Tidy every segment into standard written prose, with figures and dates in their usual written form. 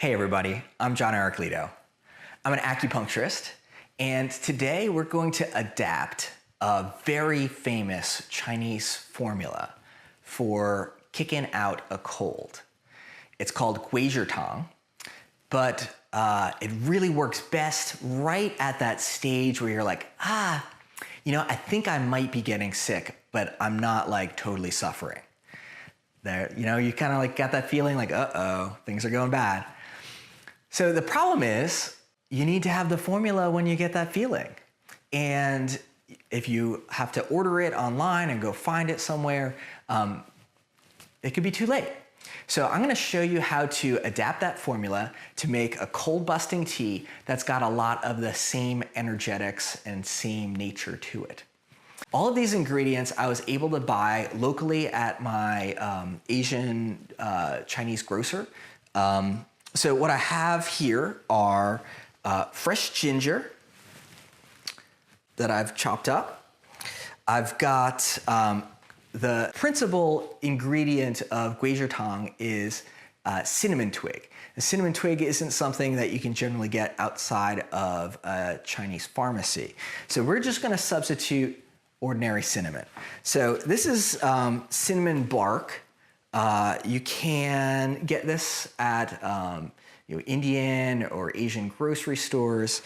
Hey everybody, I'm Jon-Erik. I'm an acupuncturist, and today we're going to adapt a very famous Chinese formula for kicking out a cold. It's called Gui Zhi Tang, but it really works best right at that stage where you're like, I think I might be getting sick, but I'm not like totally suffering. There, you kind of like got that feeling like, uh-oh, things are going bad. So the problem is you need to have the formula when you get that feeling. And if you have to order it online and go find it somewhere, it could be too late. So I'm gonna show you how to adapt that formula to make a cold busting tea that's got a lot of the same energetics and same nature to it. All of these ingredients I was able to buy locally at my Asian Chinese grocer. So what I have here are fresh ginger that I've chopped up. I've got the principal ingredient of Gui Zhi Tang is cinnamon twig. The cinnamon twig isn't something that you can generally get outside of a Chinese pharmacy. So we're just gonna substitute ordinary cinnamon. So this is cinnamon bark. You can get this at Indian or Asian grocery stores.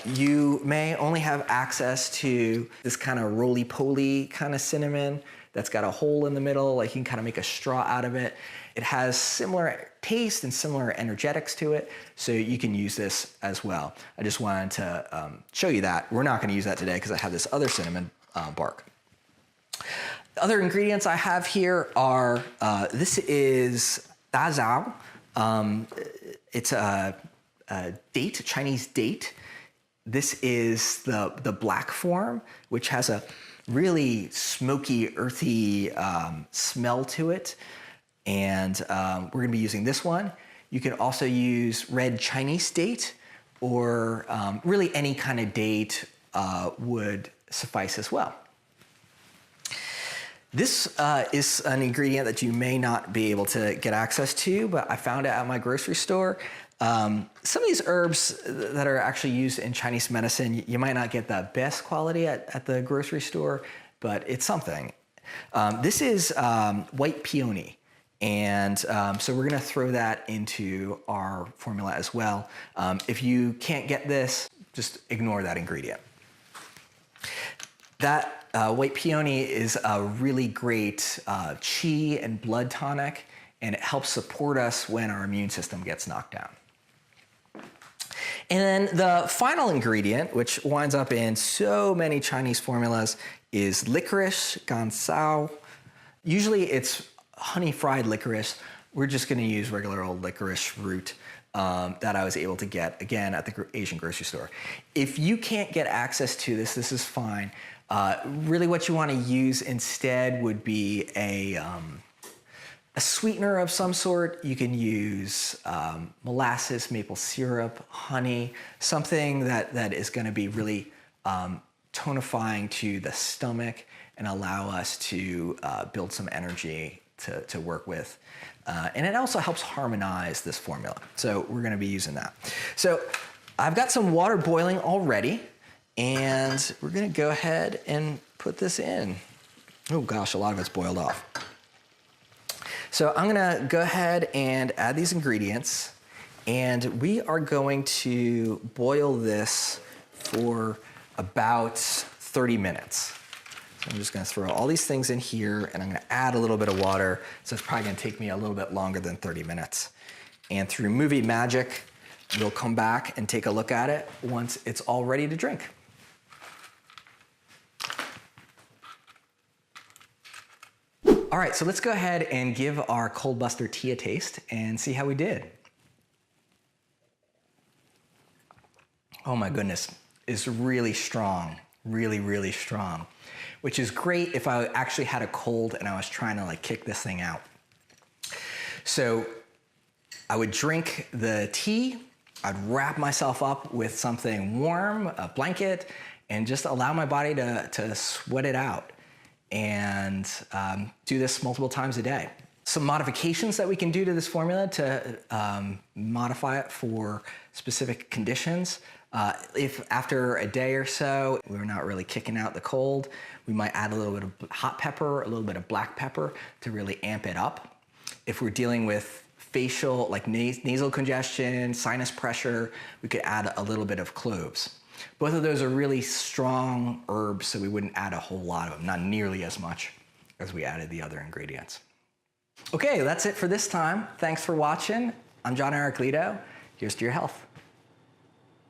You may only have access to this kind of roly-poly kind of cinnamon that's got a hole in the middle, like you can kind of make a straw out of it. It has similar taste and similar energetics to it, so you can use this as well. I just wanted to show you that. We're not gonna use that today because I have this other cinnamon bark. The other ingredients I have here are, this is da zhao. It's a date, a Chinese date. This is the black form, which has a really smoky, earthy smell to it. And we're gonna be using this one. You can also use red Chinese date, or really any kind of date would suffice as well. This is an ingredient that you may not be able to get access to, but I found it at my grocery store. Some of these herbs that are actually used in Chinese medicine, you might not get the best quality at the grocery store, but it's something. This is white peony. And so we're gonna throw that into our formula as well. If you can't get this, just ignore that ingredient. That white peony is a really great qi and blood tonic, and it helps support us when our immune system gets knocked down. And then the final ingredient, which winds up in so many Chinese formulas, is licorice gancao. Usually it's honey fried licorice. We're just gonna use regular old licorice root that I was able to get, again, at the Asian grocery store. If you can't get access to this, this is fine. Really what you want to use instead would be a sweetener of some sort. You can use molasses, maple syrup, honey, something that is going to be really tonifying to the stomach and allow us to build some energy to work with. And it also helps harmonize this formula. So we're going to be using that. So I've got some water boiling already. And we're gonna go ahead and put this in. Oh gosh, a lot of it's boiled off. So I'm gonna go ahead and add these ingredients, and we are going to boil this for about 30 minutes. So I'm just gonna throw all these things in here, and I'm gonna add a little bit of water, so it's probably gonna take me a little bit longer than 30 minutes. And through movie magic, we'll come back and take a look at it once it's all ready to drink. All right, so let's go ahead and give our Cold Buster tea a taste and see how we did. Oh my goodness, it's really strong, really, really strong, which is great if I actually had a cold and I was trying to like kick this thing out. So I would drink the tea, I'd wrap myself up with something warm, a blanket, and just allow my body to sweat it out. And do this multiple times a day. Some modifications that we can do to this formula to modify it for specific conditions. If after a day or so we're not really kicking out the cold, we might add a little bit of hot pepper, a little bit of black pepper to really amp it up. If we're dealing with facial, like nasal congestion, sinus pressure, we could add a little bit of cloves. Both of those are really strong herbs, so we wouldn't add a whole lot of them, not nearly as much as we added the other ingredients. Okay, that's it for this time. Thanks for watching. I'm Jon-Erik Lido. Here's to your health.